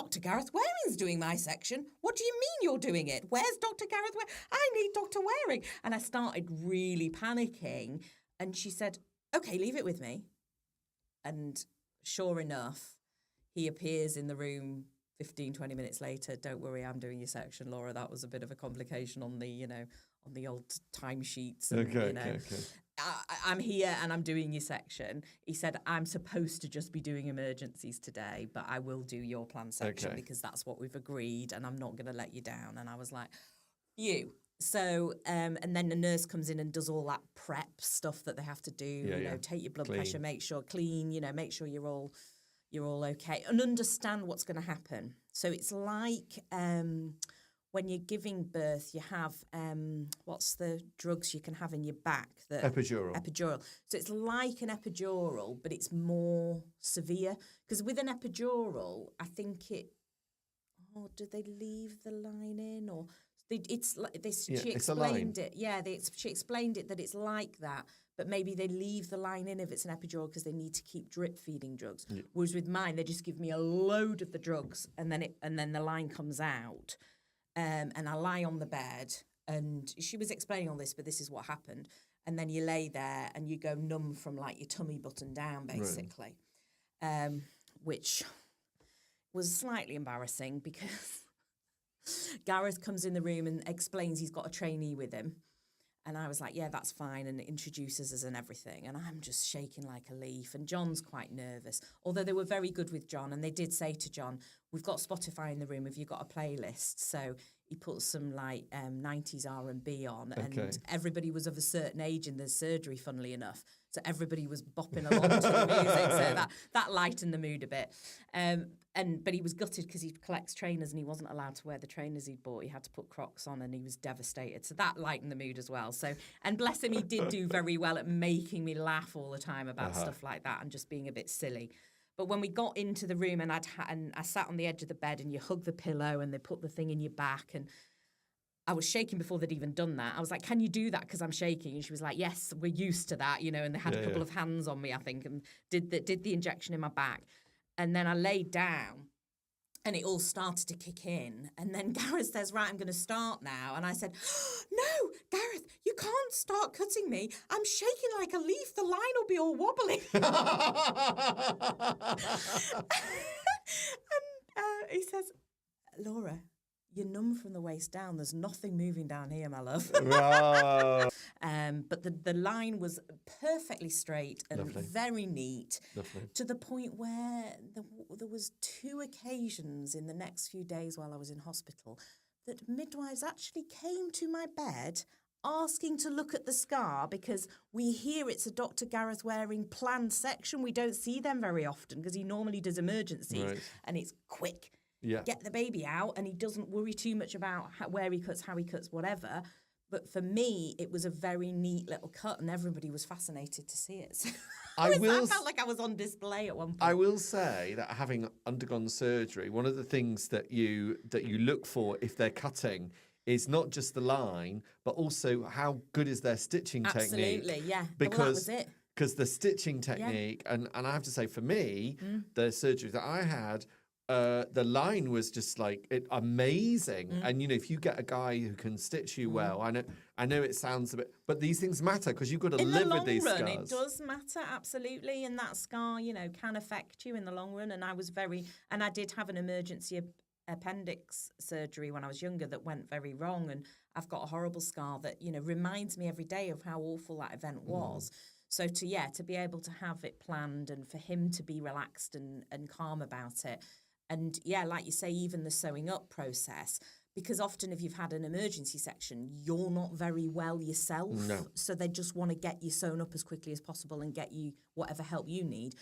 Dr. Gareth Waring's doing my section. What do you mean you're doing it? Where's Dr. Gareth Waring? I need Dr. Waring. And I started really panicking. And she said, okay, leave it with me. And sure enough, he appears in the room 15, 20 minutes later. Don't worry, I'm doing your section, Laura. That was a bit of a complication on the, on the old timesheets. Okay. I'm here and I'm doing your section. He said, I'm supposed to just be doing emergencies today, but I will do your plan section because that's what we've agreed and I'm not going to let you down. And I was like, you. So, and then the nurse comes in and does all that prep stuff that they have to do, take your blood pressure, make sure clean, make sure you're all okay and understand what's going to happen. So it's like when you're giving birth, you have, what's the drugs you can have in your back? Epidural. So it's like an epidural, but it's more severe. Because with an epidural, I think did they leave the line in? Or she explained it. Yeah, she explained it that it's like that. But maybe they leave the line in if it's an epidural because they need to keep drip feeding drugs. Yeah. Whereas with mine, they just give me a load of the drugs and then the line comes out. And I lie on the bed and she was explaining all this, but this is what happened. And then you lay there and you go numb from like your tummy button down, basically, which was slightly embarrassing because Gareth comes in the room and explains he's got a trainee with him. And I was like, yeah, that's fine, and introduces us and everything. And I'm just shaking like a leaf. And John's quite nervous, although they were very good with John. And they did say to John, we've got Spotify in the room. Have you got a playlist? So he put some like 90s R&B on. And everybody was of a certain age in the surgery, funnily enough. So everybody was bopping along to the music. So that lightened the mood a bit. But he was gutted because he collects trainers and he wasn't allowed to wear the trainers he'd bought. He had to put Crocs on and he was devastated. So that lightened the mood as well. So, and bless him, he did do very well at making me laugh all the time about stuff like that and just being a bit silly. But when we got into the room and I sat on the edge of the bed and you hug the pillow and they put the thing in your back and I was shaking before they'd even done that. I was like, can you do that? Because I'm shaking. And she was like, yes, we're used to that, and they had a couple of hands on me, I think, and did the injection in my back. And then I laid down and it all started to kick in. And then Gareth says, right, I'm going to start now. And I said, no, Gareth, you can't start cutting me. I'm shaking like a leaf. The line will be all wobbly. And he says, Laura, you're numb from the waist down. There's nothing moving down here, my love. Wow. But the line was perfectly straight and very neat. Lovely. To the point where there was 2 occasions in the next few days while I was in hospital that midwives actually came to my bed asking to look at the scar because we hear it's a Dr. Gareth Waring planned section. We don't see them very often because he normally does emergencies and it's quick. Yeah. Get the baby out, and he doesn't worry too much about where he cuts, how he cuts, whatever. But for me, it was a very neat little cut, and everybody was fascinated to see it. So I felt like I was on display at one point. I will say that having undergone surgery, one of the things that you look for if they're cutting is not just the line, but also how good is their stitching technique. Absolutely, yeah. Because that was it. Because the stitching technique, and I have to say, for me, the surgery that I had, the line was just like amazing. And, if you get a guy who can stitch you well, I know it sounds a bit, but these things matter because you've got to live with these scars. In the long run, it does matter, absolutely. And that scar, can affect you in the long run. And I did have an emergency appendix surgery when I was younger that went very wrong. And I've got a horrible scar that, reminds me every day of how awful that event was. So to be able to have it planned and for him to be relaxed and calm about it. And like you say, even the sewing up process, because often if you've had an emergency section, you're not very well yourself. No. So they just want to get you sewn up as quickly as possible and get you whatever help you need.